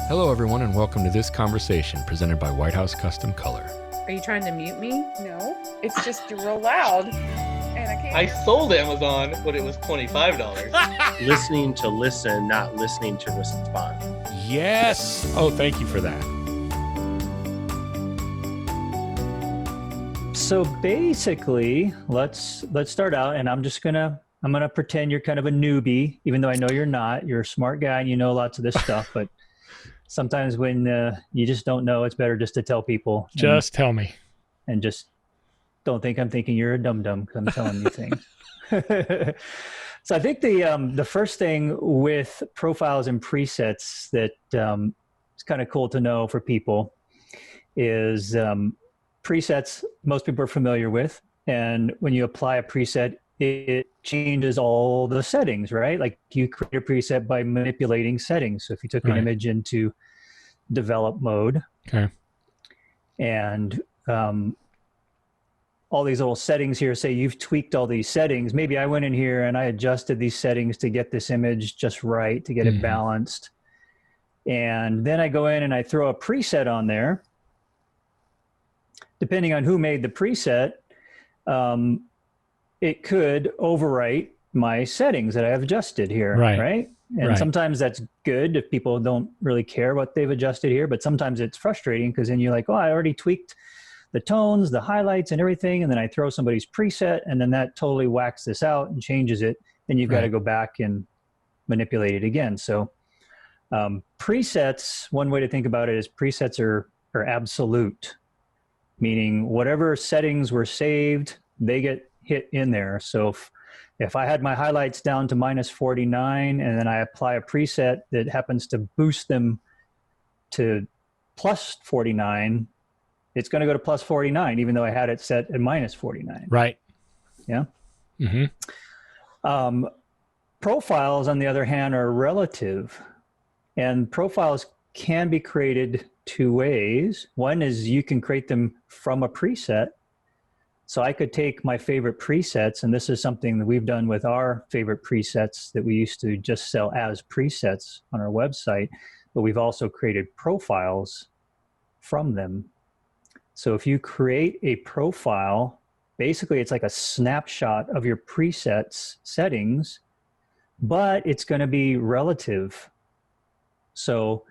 Hello, everyone, and welcome to this conversation presented by White House Custom Color. Are you trying to mute me? No, it's just real loud, and I can't. I sold Amazon, but it was $25. Listening to listen, not listening to respond. Yes. Oh, thank you for that. So basically, let's start out, and I'm gonna pretend you're kind of a newbie, even though I know you're not. You're a smart guy and you know lots of this stuff, but sometimes when you just don't know, it's better just to tell people. Just tell me. And just don't think I'm thinking you're a dum-dum because I'm telling you things. So I think the first thing with profiles and presets that is kind of cool to know for people is presets most people are familiar with. And when you apply a preset, it changes all the settings, right? Like you create a preset by manipulating settings. So if you took an image into develop mode, okay, and all these little settings here, say you've tweaked all these settings. Maybe I went in here and I adjusted these settings to get this image just right, to get it balanced. And then I go in and I throw a preset on there. Depending on who made the preset, it could overwrite my settings that I have adjusted here, right? And sometimes that's good if people don't really care what they've adjusted here, but sometimes it's frustrating because then you're like, oh, I already tweaked the tones, the highlights and everything, and then I throw somebody's preset and then that totally whacks this out and changes it. Then you've got to go back and manipulate it again. So presets, one way to think about it is presets are absolute, meaning whatever settings were saved, they get hit in there. So if I had my highlights down to -49 and then I apply a preset that happens to boost them to +49, it's going to go to +49, even though I had it set at -49. Right. Yeah. Mm-hmm. Profiles, on the other hand, are relative, and profiles can be created two ways. One is you can create them from a preset. So I could take my favorite presets, and this is something that we've done with our favorite presets that we used to just sell as presets on our website, but we've also created profiles from them. So if you create a profile, basically it's like a snapshot of your presets settings, but it's going to be relative. So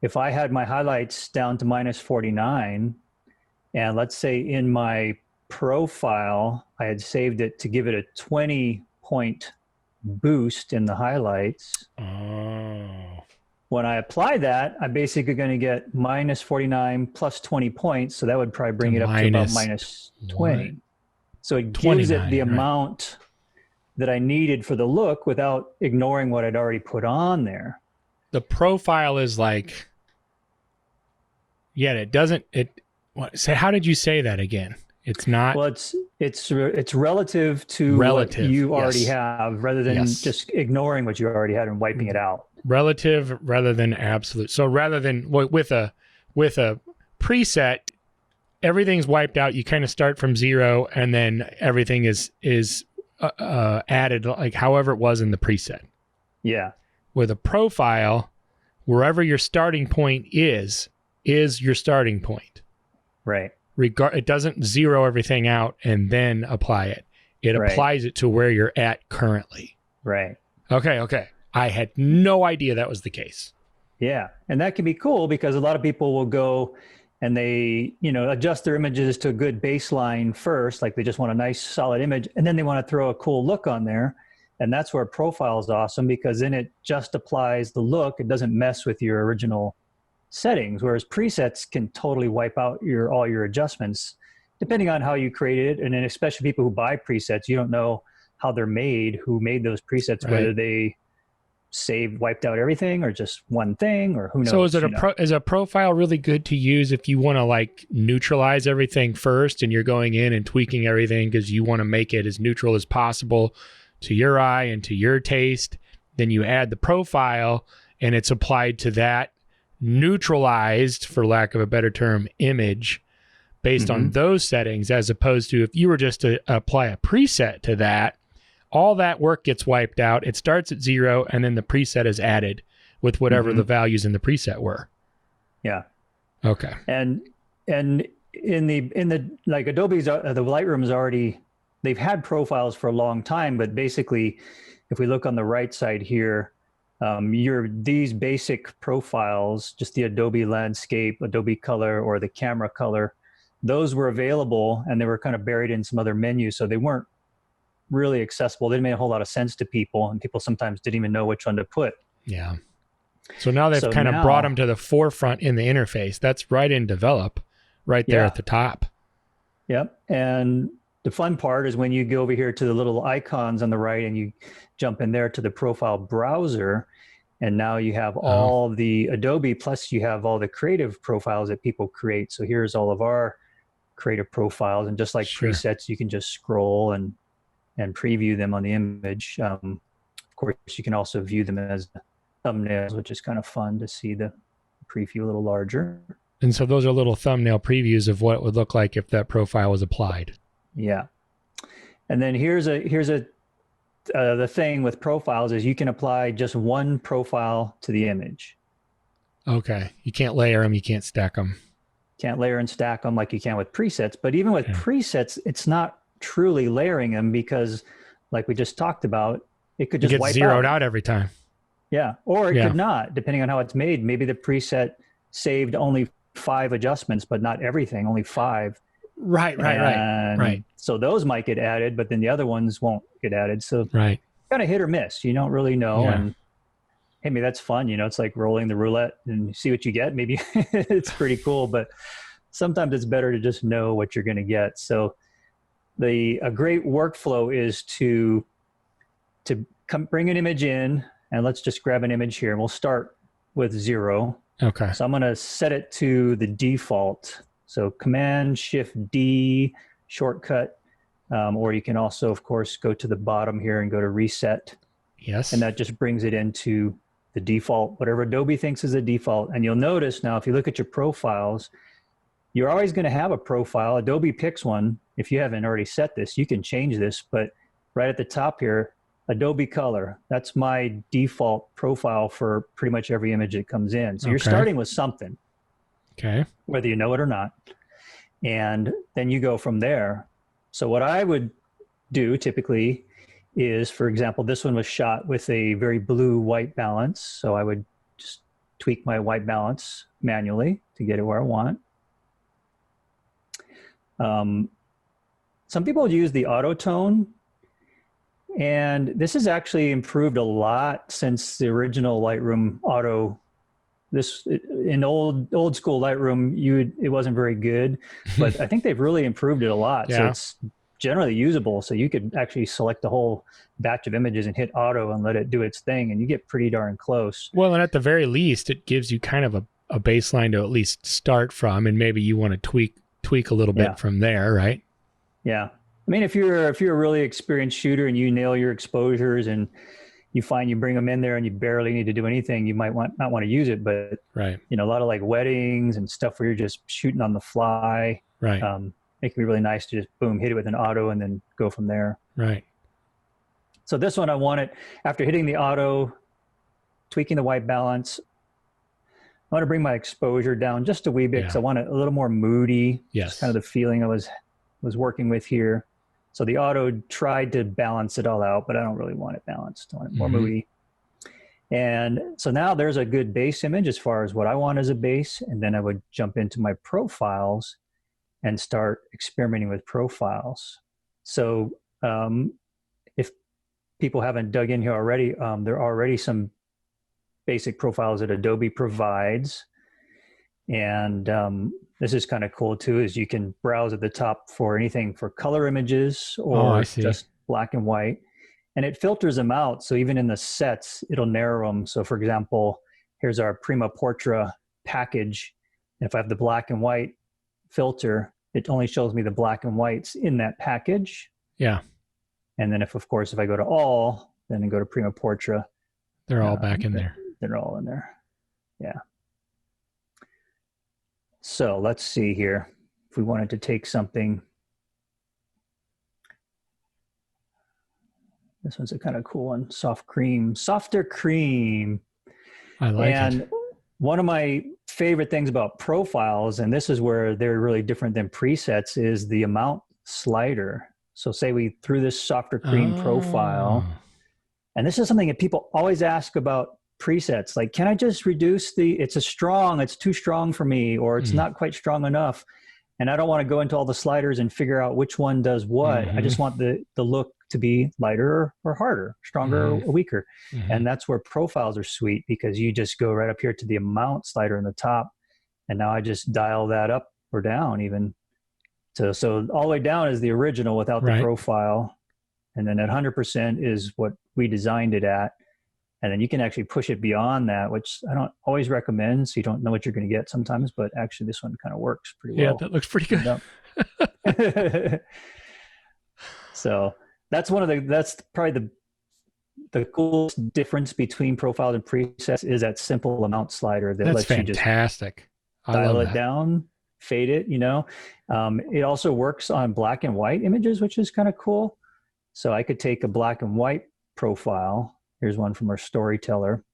if I had my highlights down to -49, and let's say in my profile, I had saved it to give it a 20-point boost in the highlights. Oh. When I apply that, I'm basically going to get -49 plus 20 points. So that would probably bring it up to about -20. So it gives it the amount that I needed for the look without ignoring what I'd already put on there. The profile is like, it doesn't, how did you say that again? It's not. Well, it's relative to what you already have, rather than just ignoring what you already had and wiping it out. Relative rather than absolute. So rather than with a preset, everything's wiped out. You kind of start from zero, and then everything is added like however it was in the preset. Yeah. With a profile, wherever your starting point is your starting point. Right. It doesn't zero everything out and then apply it. It applies it to where you're at currently. Right. Okay. I had no idea that was the case. Yeah. And that can be cool because a lot of people will go and they, adjust their images to a good baseline first. Like they just want a nice solid image, and then they want to throw a cool look on there. And that's where profile is awesome, because then it just applies the look. It doesn't mess with your original settings, whereas presets can totally wipe out all your adjustments depending on how you created it. And then especially people who buy presets, you don't know how they're made, who made those presets, whether they wiped out everything or just one thing, or who knows. So is a profile really good to use if you want to like neutralize everything first and you're going in and tweaking everything because you want to make it as neutral as possible to your eye and to your taste? Then you add the profile and it's applied to that neutralized, for lack of a better term, image based on those settings, as opposed to if you were just to apply a preset to that, all that work gets wiped out. It starts at zero, and then the preset is added with whatever the values in the preset were. Yeah. Okay. And in the like Adobe's the Lightroom's already, they've had profiles for a long time, but basically if we look on the right side here, these basic profiles, just the Adobe landscape, Adobe color, or the camera color, those were available and they were kind of buried in some other menus, so they weren't really accessible. They didn't make a whole lot of sense to people, and people sometimes didn't even know which one to put. Yeah. So now they've So kind of now- brought them to the forefront in the interface. That's right in develop, right there Yeah. at the top. Yep. And the fun part is when you go over here to the little icons on the right and you jump in there to the profile browser, and now you have all the Adobe, plus you have all the creative profiles that people create. So here's all of our creative profiles, and just like Sure. presets, you can just scroll and preview them on the image. Of course, you can also view them as thumbnails, which is kind of fun to see the preview a little larger. And so those are little thumbnail previews of what it would look like if that profile was applied. Yeah. And then here's the thing with profiles is you can apply just one profile to the image. Okay. You can't layer them. You can't stack them. Can't layer and stack them like you can with presets. But even with presets, it's not truly layering them, because like we just talked about, it could It just gets wipe zeroed out. out every time. Yeah. Or it Yeah. could not, depending on how it's made. Maybe the preset saved only 5 adjustments, but not everything, only 5. Right. And so those might get added, but then the other ones won't get added. So Right. kind of hit or miss. You don't really know. Yeah. And hey, maybe that's fun. It's like rolling the roulette and see what you get. Maybe it's pretty cool, but sometimes it's better to just know what you're going to get. So a great workflow is to bring an image in, and let's just grab an image here, and we'll start with 0. Okay. So I'm going to set it to the default. So Command-Shift-D shortcut, or you can also, of course, go to the bottom here and go to Reset, Yes. and that just brings it into the default, whatever Adobe thinks is a default. And you'll notice now, if you look at your profiles, you're always going to have a profile. Adobe picks one. If you haven't already set this, you can change this, but right at the top here, Adobe Color, that's my default profile for pretty much every image that comes in. So you're Okay. starting with something, Okay. whether you know it or not. And then you go from there. So what I would do typically is, for example, this one was shot with a very blue-white balance. So I would just tweak my white balance manually to get it where I want. Some people use the auto tone, and this has actually improved a lot since the original Lightroom auto. This in old school Lightroom, it wasn't very good, but I think they've really improved it a lot. So Yeah. it's generally usable. So you could actually select a whole batch of images and hit auto and let it do its thing, and you get pretty darn close. Well, and at the very least, it gives you kind of a baseline to at least start from, and maybe you want to tweak a little bit Yeah. from there, right? Yeah. I mean, if you're a really experienced shooter and you nail your exposures and you find you bring them in there and you barely need to do anything, you might not want to use it. But, Right. a lot of like weddings and stuff where you're just shooting on the fly, Right. it can be really nice to just boom, hit it with an auto and then go from there. Right. So this one, I want it after hitting the auto, tweaking the white balance. I want to bring my exposure down just a wee bit because Yeah. I want it a little more moody. Yes. It's kind of the feeling I was working with here. So the auto tried to balance it all out, but I don't really want it balanced. I want it more Mhm. moody. And so now there's a good base image as far as what I want as a base. And then I would jump into my profiles and start experimenting with profiles. So if people haven't dug in here already, there are already some basic profiles that Adobe provides. And this is kind of cool too, is you can browse at the top for anything for color images I or see. just black and white. And it filters them out. So even in the sets, it'll narrow them. So for example, here's our Prima Portra package. If I have the black and white filter, it only shows me the black and whites in that package. Yeah. And then if I go to all, then I go to Prima Portra, They're all back in there. they're all in there. Yeah. So let's see here. If we wanted to take something, this one's a kind of cool one. Softer cream. I like And it. one of my favorite things about profiles, and this is where they're really different than presets, is the amount slider. So say we threw this softer cream profile, and this is something that people always ask about presets. Like, can I just reduce it's too strong for me, or it's not quite strong enough. And I don't want to go into all the sliders and figure out which one does what. I just want the look to be lighter or harder, stronger or weaker. And that's where profiles are sweet, because you just go right up here to the amount slider in the top. And now I just dial that up or down even. So all the way down is the original without the profile. And then at 100% is what we designed it at. And then you can actually push it beyond that, which I don't always recommend. So you don't know what you're going to get sometimes, but actually this one kind of works pretty well. Yeah, that looks pretty good. So that's probably the coolest difference between profiles and presets, is that simple amount slider that lets you just dial it down, fade it, It also works on black and white images, which is kind of cool. So I could take a black and white profile. Here's one from our storyteller.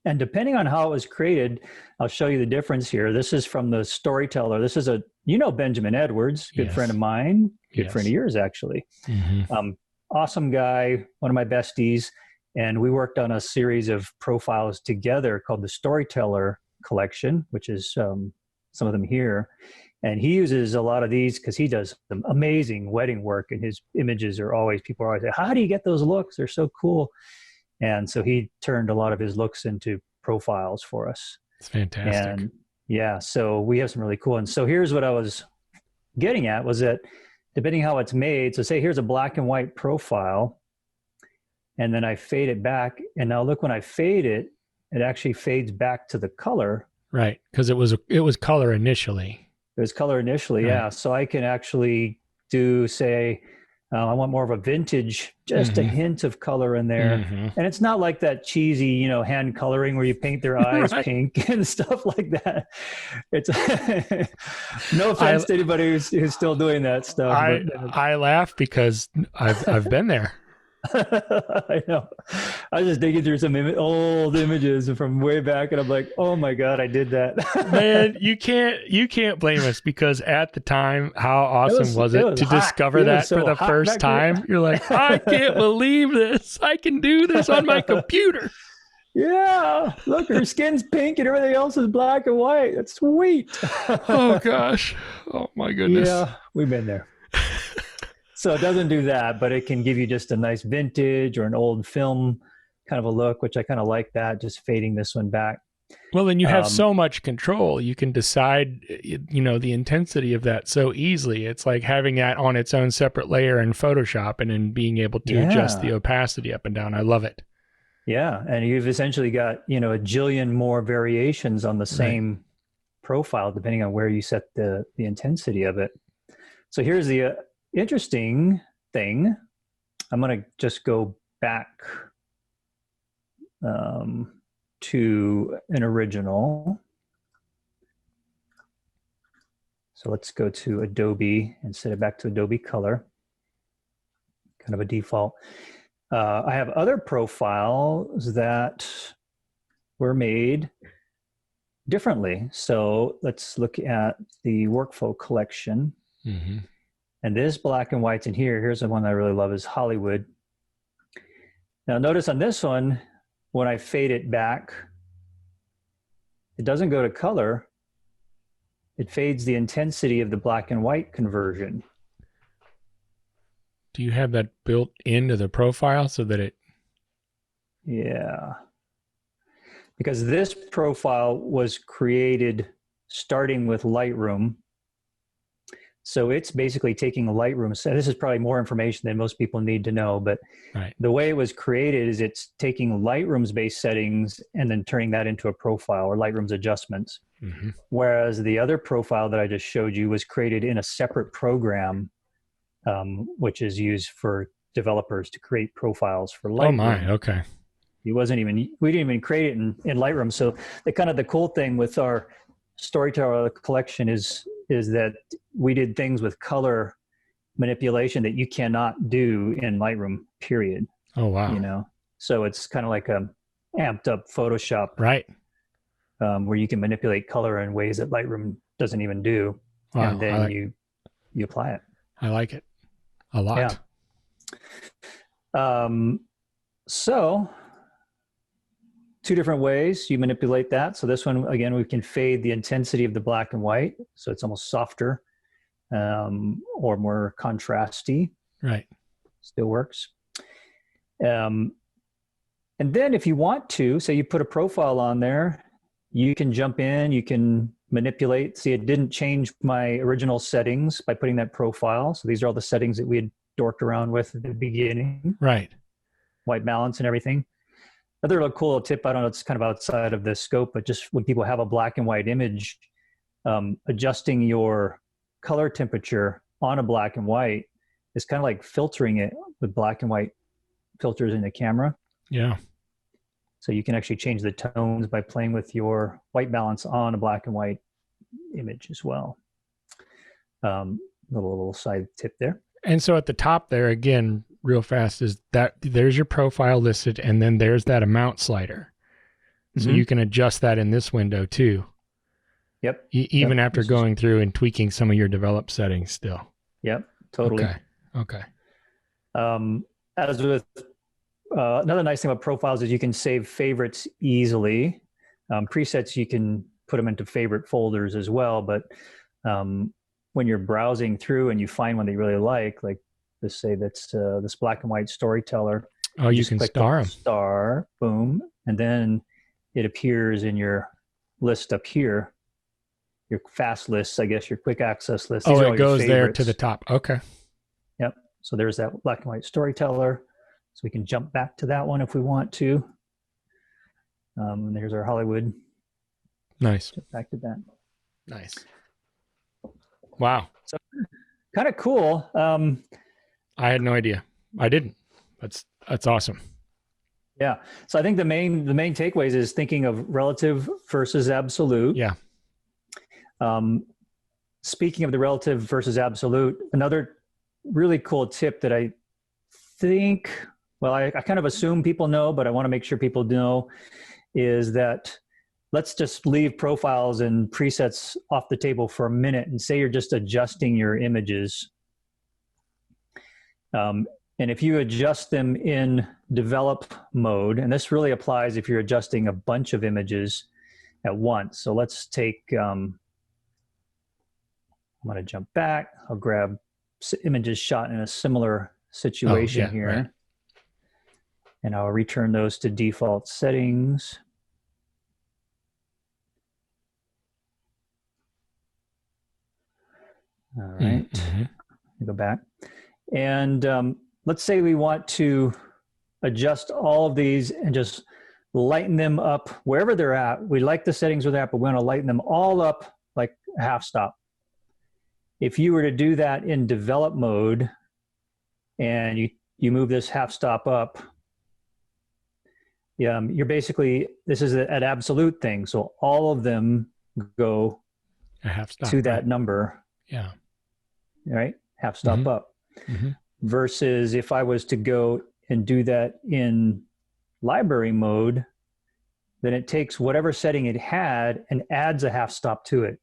And depending on how it was created, I'll show you the difference here. This is from the storyteller. This is Benjamin Edwards, good friend of mine, good friend of yours, actually. Awesome guy, one of my besties. And we worked on a series of profiles together called the Storyteller Collection, which is some of them here. And he uses a lot of these because he does some amazing wedding work, and his images people are always say, how do you get those looks? They're so cool. And so he turned a lot of his looks into profiles for us. It's fantastic. And yeah, so we have some really cool ones. So here's what I was getting at, was that depending how it's made, so say here's a black and white profile, and then I fade it back. And now look, when I fade it, it actually fades back to the color. Right, because it was color initially. It was color initially, yeah. So I can actually do, say, I want more of a vintage, just a hint of color in there. And it's not like that cheesy, hand coloring where you paint their eyes pink and stuff like that. It's no offense to anybody who's still doing that stuff. I laugh because I've been there. I know. I was just digging through some old images from way back, and I'm like, oh my God, I did that. Man, you can't blame us, because at the time, how awesome was it to discover that for the first time? You're like, I can't believe this. I can do this on my computer. Yeah, look, her skin's pink and everything else is black and white. That's sweet. Oh gosh. Oh my goodness. Yeah, we've been there. So it doesn't do that, but it can give you just a nice vintage or an old film kind of a look, which I kind of like that, just fading this one back. Well, and you have so much control. You can decide, the intensity of that so easily. It's like having that on its own separate layer in Photoshop, and then being able to adjust the opacity up and down. I love it. Yeah. And you've essentially got, a jillion more variations on the same profile, depending on where you set the intensity of it. So here's the interesting thing. I'm going to just go back to an original. So let's go to Adobe and set it back to Adobe Color, kind of a default. I have other profiles that were made differently. So let's look at the workflow collection. And this black and white's in here. Here's the one I really love, is Hollywood. Now notice on this one, when I fade it back, it doesn't go to color. It fades the intensity of the black and white conversion. Do you have that built into the profile so that it... Yeah. Because this profile was created starting with Lightroom. So it's basically taking Lightroom. So this is probably more information than most people need to know, but the way it was created is it's taking Lightroom's base settings and then turning that into a profile, or Lightroom's adjustments. Whereas the other profile that I just showed you was created in a separate program, which is used for developers to create profiles for Lightroom. Oh my, okay. We didn't even create it in Lightroom. So the cool thing with our Storyteller collection is that we did things with color manipulation that you cannot do in Lightroom, period. Oh, wow. So it's kind of like a amped up Photoshop. Right. where you can manipulate color in ways that Lightroom doesn't even do. Wow, And then you apply it. I like it a lot. Yeah. So 2 different ways you manipulate that. So this one, again, we can fade the intensity of the black and white. So it's almost softer or more contrasty. Right. Still works. And then if you want to, say you put a profile on there, you can jump in, you can manipulate. See, it didn't change my original settings by putting that profile. So these are all the settings that we had dorked around with at the beginning. Right. White balance and everything. Another little cool tip, I don't know, it's kind of outside of the scope, but just when people have a black and white image, adjusting your color temperature on a black and white is kind of like filtering it with black and white filters in the camera. Yeah. So you can actually change the tones by playing with your white balance on a black and white image as well. Little side tip there. And so at the top there, again, real fast, is that there's your profile listed, and then there's that amount slider. So you can adjust that in this window too. Yep. Even after going through and tweaking some of your developed settings still. Yep, totally. Okay. As with another nice thing about profiles is you can save favorites easily. Presets, you can put them into favorite folders as well, but when you're browsing through and you find one that you really like let's say that's this black and white storyteller. Oh, you can star them. Star, boom, and then it appears in your list up here. Your fast lists, I guess, your quick access list. Oh, it goes there to the top. Okay. Yep. So there's that black and white storyteller. So we can jump back to that one if we want to. And there's our Hollywood. Nice. Jump back to that. Nice. Wow. So kind of cool. I had no idea. I didn't. That's awesome. Yeah. So I think the main takeaways is thinking of relative versus absolute. Yeah. Speaking of the relative versus absolute, another really cool tip that I think, well, I kind of assume people know, but I want to make sure people know, is that let's just leave profiles and presets off the table for a minute and say you're just adjusting your images. And if you adjust them in develop mode, and this really applies if you're adjusting a bunch of images at once. So let's take, I'm going to jump back. I'll grab images shot in a similar situation here. Right. And I'll return those to default settings. All right, go back. And let's say we want to adjust all of these and just lighten them up wherever they're at. We like the settings with that, but we want to lighten them all up like a half stop. If you were to do that in develop mode and you move this half stop up, you're basically, this is an absolute thing. So all of them go a half stop to that number. Yeah. Right? Half stop up. Versus if I was to go and do that in library mode, then it takes whatever setting it had and adds a half stop to it.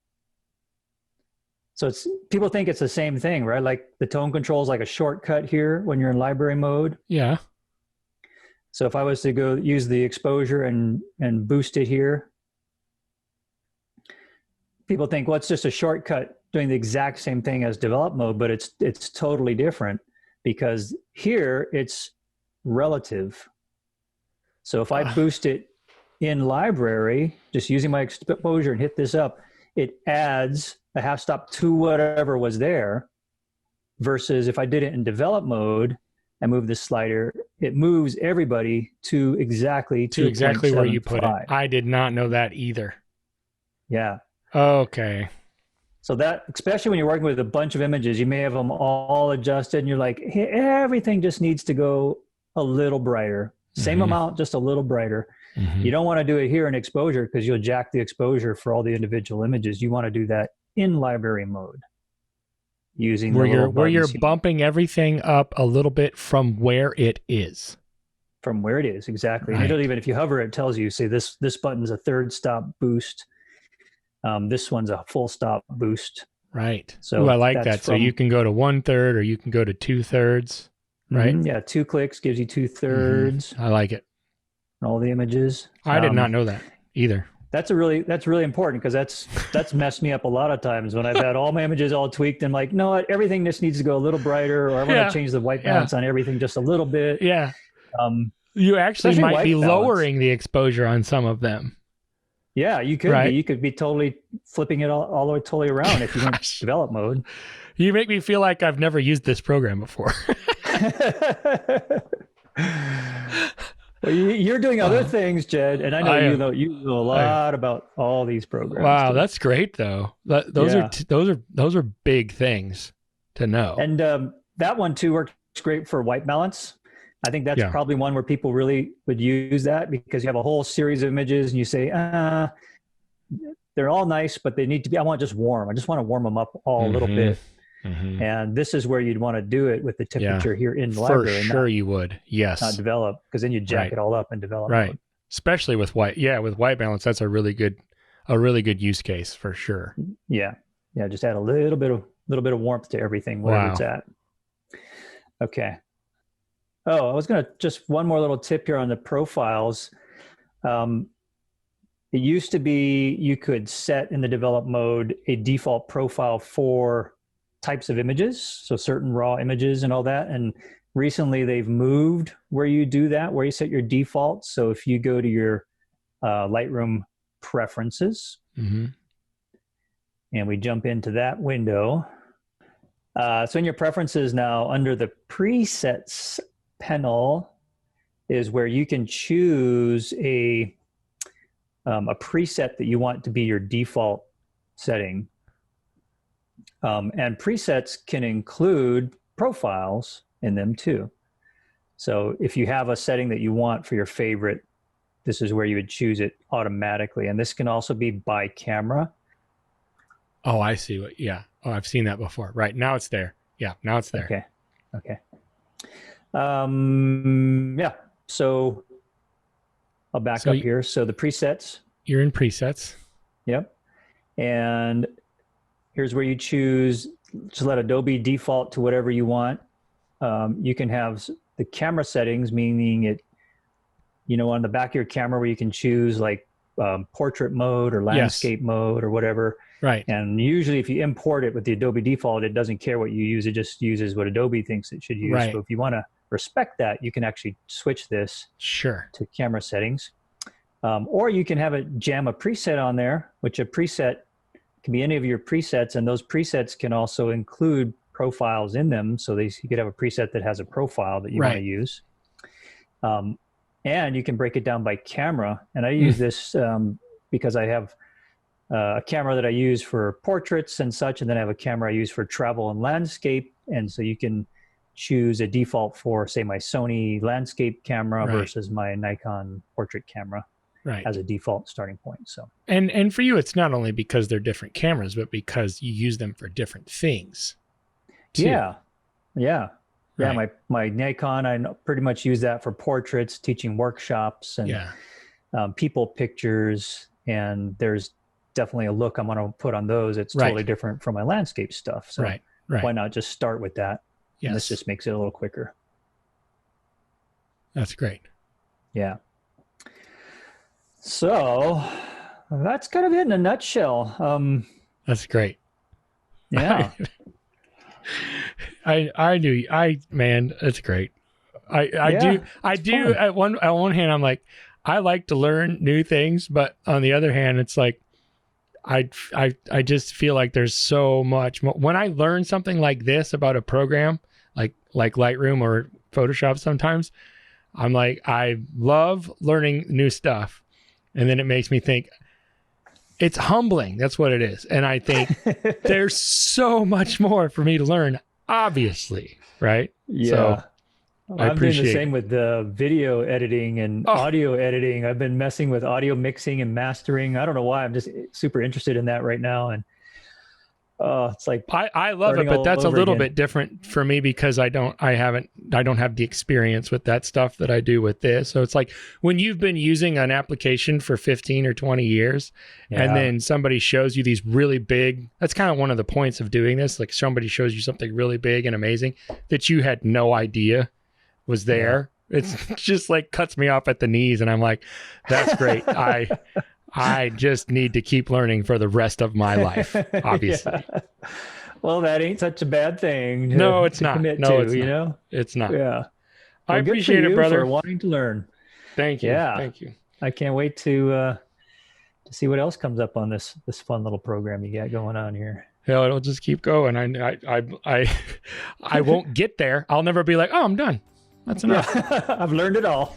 So it's, people think it's the same thing, right? Like the tone control is like a shortcut here when you're in library mode. Yeah. So if I was to go use the exposure and boost it here, people think, well, it's just a shortcut doing the exact same thing as develop mode, but it's totally different because here it's relative. So if I boost it in library, just using my exposure and hit this up, it adds a half stop to whatever was there, versus if I did it in develop mode and move this slider, it moves everybody to exactly where you put it. I did not know that either. Yeah. Okay. So that, especially when you're working with a bunch of images, you may have them all adjusted and you're like, hey, everything just needs to go a little brighter. Same amount, just a little brighter. You don't want to do it here in exposure because you'll jack the exposure for all the individual images. You want to do that in library mode using where you're bumping everything up a little bit from where it is. from where it is exactly. And Right. it'll even, if you hover, it tells you, say this button's a third stop boost. This one's a full stop boost. Right. So Ooh, I like that's that. So from- you can go to 1/3 or you can go to 2/3. Right. Yeah, 2 clicks gives you 2/3 I like it. and all the images. I did not know that either. That's really important because that's messed me up a lot of times when I've had all my images all tweaked and like, no, everything just needs to go a little brighter, or I want to change the white balance on everything just a little bit. Yeah. Um, You actually especially might be white balance. lowering the exposure on some of them. Yeah, you could Right. be. You could be totally flipping it all the way totally around if you went Gosh. develop mode. You make me feel like I've never used this program before. Well, you're doing other things, Jed, and I know I you am. know a lot about all these programs. Wow, too. that's great though. Those are big things to know. And that one too works great for white balance. I think that's probably one where people really would use that because you have a whole series of images and you say, they're all nice, but they need to be, I want just warm. I just want to warm them up all a little bit. Mm-hmm. And this is where you'd want to do it with the temperature here in the For library. and sure you would. Yes. not develop, because then you jack Right. it all up and develop. Right. mode. Especially with white. Yeah, with white balance, that's a really good use case for sure. Yeah. Just add a little bit of warmth to everything, wherever Wow. it's at. Okay. Oh, I was going to just one more little tip here on the profiles. It used to be you could set in the develop mode a default profile for types of images, so certain raw images and all that. And recently they've moved where you do that, where you set your default. So if you go to your Lightroom preferences, Mm-hmm. and we jump into that window. So in your preferences now, under the presets panel is where you can choose a preset that you want to be your default setting. And presets can include profiles in them too. So if you have a setting that you want for your favorite, this is where you would choose it automatically. And this can also be by camera. Oh, I see what. Yeah. Oh, I've seen that before. Right. Now it's there. Yeah. Now it's there. Okay. Yeah. So I'll back up here. So the presets. You're in presets. Yep. And here's where you choose to let Adobe default to whatever you want. You can have the camera settings, meaning it, on the back of your camera where you can choose like portrait mode or landscape mode or whatever. Right. And usually if you import it with the Adobe default, it doesn't care what you use. It just uses what Adobe thinks it should use. Right. So if you want to respect that, you can actually switch this to camera settings. Or you can have it jam a preset on there, which a preset can be any of your presets. And those presets can also include profiles in them. So you could have a preset that has a profile that you want to use. And you can break it down by camera. And I use this because I have a camera that I use for portraits and such, and then I have a camera I use for travel and landscape. And so you can choose a default for, say, my Sony landscape camera versus my Nikon portrait camera as a default starting point. So and for you, it's not only because they're different cameras, but because you use them for different things too. Yeah. My Nikon, I pretty much use that for portraits, teaching workshops, and people pictures. And there's definitely a look I'm going to put on those. It's totally different from my landscape stuff. So why not just start with that? Yes. And this just makes it a little quicker. That's great. Yeah. So that's kind of it in a nutshell. That's great. Yeah. Man, that's great. I do at one hand, I'm like, I like to learn new things, but on the other hand, it's like, I just feel like there's so much more. When I learn something like this about a program, like Lightroom or Photoshop, sometimes I'm like, I love learning new stuff. And then it makes me think it's humbling. That's what it is. And I think there's so much more for me to learn, obviously. Right. Yeah. So I'm doing the same with the video editing and audio editing. I've been messing with audio mixing and mastering. I don't know why. I'm just super interested in that right now. And Oh, it's like I love it, starting but all that's a over little again. bit different for me because I don't have the experience with that stuff that I do with this. So it's like when you've been using an application for 15 or 20 years and then somebody shows you these really big, that's kind of one of the points of doing this. Like somebody shows you something really big and amazing that you had no idea was there. It's just like cuts me off at the knees and I'm like, that's great. I just need to keep learning for the rest of my life, obviously. Yeah. Well, that ain't such a bad thing. No, it's not. Commit No, to, it's you not. know? It's not. Yeah. I Well, good for appreciate it, you brother. for wanting to learn. Thank you. Yeah. Thank you. I can't wait to see what else comes up on this fun little program you got going on here. Hell, it'll just keep going. I won't get there. I'll never be like, oh, I'm done. That's enough. Yeah. I've learned it all.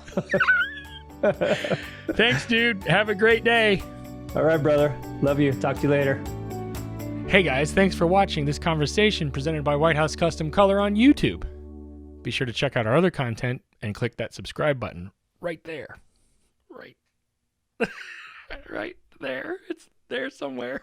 Thanks, dude. Have a great day. All right, brother. Love you. Talk to you later. Hey guys, thanks for watching this conversation presented by White House Custom Color on YouTube. Be sure to check out our other content and click that subscribe button right there. Right. Right there. It's there somewhere.